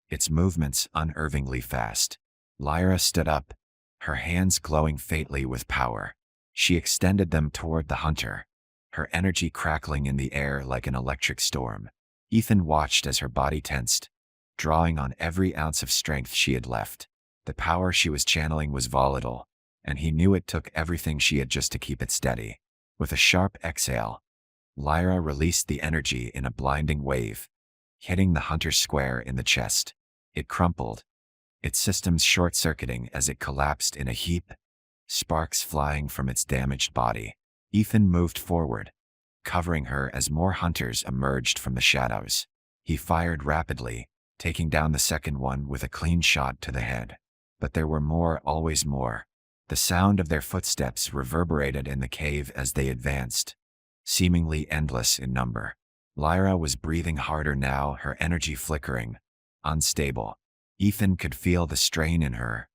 [SPEAKER 1] its movements unnervingly fast. Lyra stood up, her hands glowing faintly with power. She extended them toward the hunter, her energy crackling in the air like an electric storm. Ethan watched as her body tensed, drawing on every ounce of strength she had left. The power she was channeling was volatile, and he knew it took everything she had just to keep it steady. With a sharp exhale, Lyra released the energy in a blinding wave, hitting the hunter square in the chest. It crumpled, its systems short-circuiting as it collapsed in a heap, sparks flying from its damaged body. Ethan moved forward, covering her as more hunters emerged from the shadows. He fired rapidly, taking down the second one with a clean shot to the head. But there were more, always more. The sound of their footsteps reverberated in the cave as they advanced, seemingly endless in number. Lyra was breathing harder now, her energy flickering, unstable. Ethan could feel the strain in her,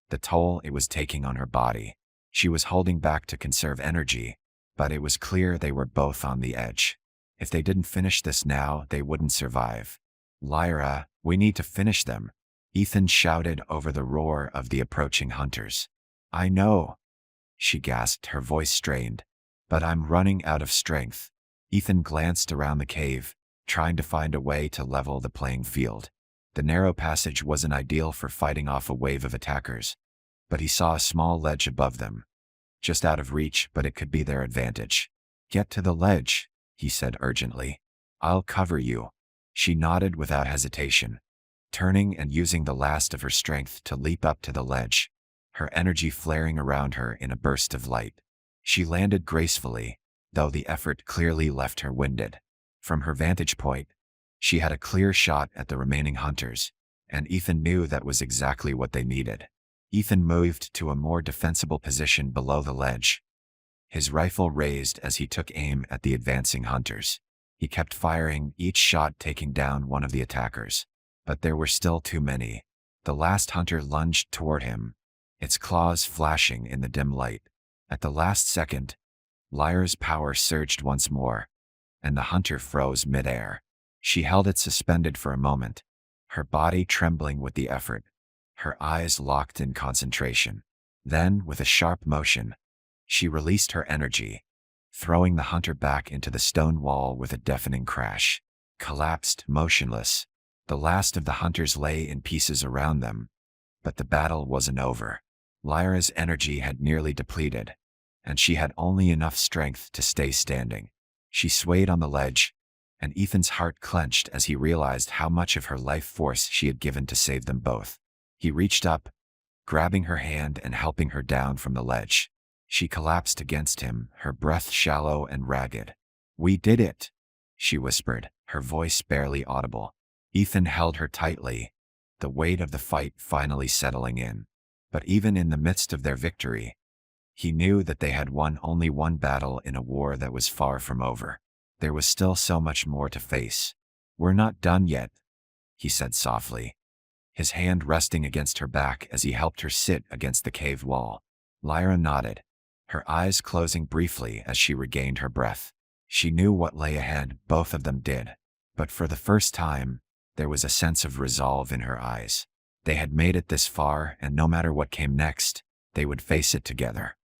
[SPEAKER 1] the toll it was taking on her body. She was holding back to conserve energy, but it was clear they were both on the edge. If they didn't finish this now, they wouldn't survive. "Lyra, we need to finish them," Ethan shouted over the roar of the approaching hunters. "I know," she gasped, her voice strained, "but I'm running out of strength." Ethan glanced around the cave, trying to find a way to level the playing field. The narrow passage wasn't ideal for fighting off a wave of attackers, but he saw a small ledge above them, just out of reach, but it could be their advantage. "Get to the ledge," he said urgently. "I'll cover you." She nodded without hesitation, turning and using the last of her strength to leap up to the ledge, her energy flaring around her in a burst of light. She landed gracefully, though the effort clearly left her winded. From her vantage point, she had a clear shot at the remaining hunters, and Ethan knew that was exactly what they needed. Ethan moved to a more defensible position below the ledge, his rifle raised as he took aim at the advancing hunters. He kept firing, each shot taking down one of the attackers, but there were still too many. The last hunter lunged toward him, its claws flashing in the dim light. At the last second, Lyra's power surged once more, and the hunter froze midair. She held it suspended for a moment, her body trembling with the effort, her eyes locked in concentration. Then, with a sharp motion, she released her energy, throwing the hunter back into the stone wall with a deafening crash. Collapsed, motionless, the last of the hunters lay in pieces around them. But the battle wasn't over. Lyra's energy had nearly depleted, and she had only enough strength to stay standing. She swayed on the ledge, and Ethan's heart clenched as he realized how much of her life force she had given to save them both. He reached up, grabbing her hand and helping her down from the ledge. She collapsed against him, her breath shallow and ragged. "We did it," she whispered, her voice barely audible. Ethan held her tightly, the weight of the fight finally settling in. But even in the midst of their victory, he knew that they had won only one battle in a war that was far from over. There was still so much more to face. "We're not done yet," he said softly, his hand resting against her back as he helped her sit against the cave wall. Lyra nodded, her eyes closing briefly as she regained her breath. She knew what lay ahead, both of them did. But for the first time, there was a sense of resolve in her eyes. They had made it this far, and no matter what came next, they would face it together.